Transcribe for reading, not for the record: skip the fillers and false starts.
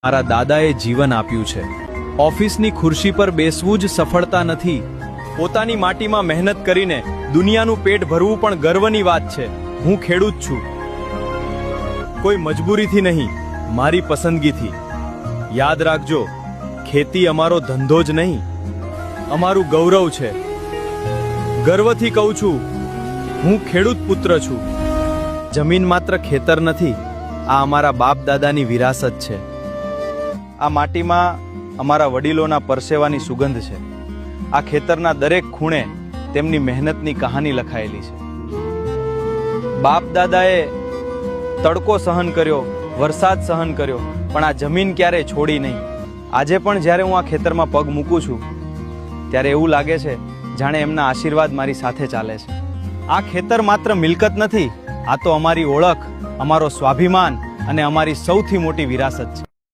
મારા દાદાએ જીવન આપ્યું છે। ઓફિસની ખુરશી પર બેસવું જ સફળતા નથી, પોતાની માટીમાં મહેનત કરીને દુનિયાનું પેટ ભરવું પણ ગર્વની વાત છે। હું ખેડૂત છું, કોઈ મજબૂરીથી નહીં, મારી પસંદગીથી। યાદ રાખજો, ખેતી અમારો ધંધો જ નહીં, અમારું ગૌરવ છે। ગર્વથી કહું છું, હું ખેડૂત પુત્ર છું। જમીન માત્ર ખેતર નથી, આ અમારા બાપ દાદાની વિરાસત છે। આ માટીમાં અમારા વડીલોના પરસેવાની સુગંધ છે। આ ખેતરના દરેક ખૂણે તેમની મહેનતની કહાની લખાયેલી છે। બાપ દાદાએ તડકો સહન કર્યો, વરસાદ સહન કર્યો, પણ આ જમીન ક્યારેય છોડી નહીં। આજે પણ જ્યારે હું આ ખેતરમાં પગ મૂકું છું ત્યારે એવું લાગે છે જાણે એમના આશીર્વાદ મારી સાથે ચાલે છે। આ ખેતર માત્ર મિલકત નથી, આ તો અમારી ઓળખ, અમારો સ્વાભિમાન અને અમારી સૌથી મોટી વિરાસત છે।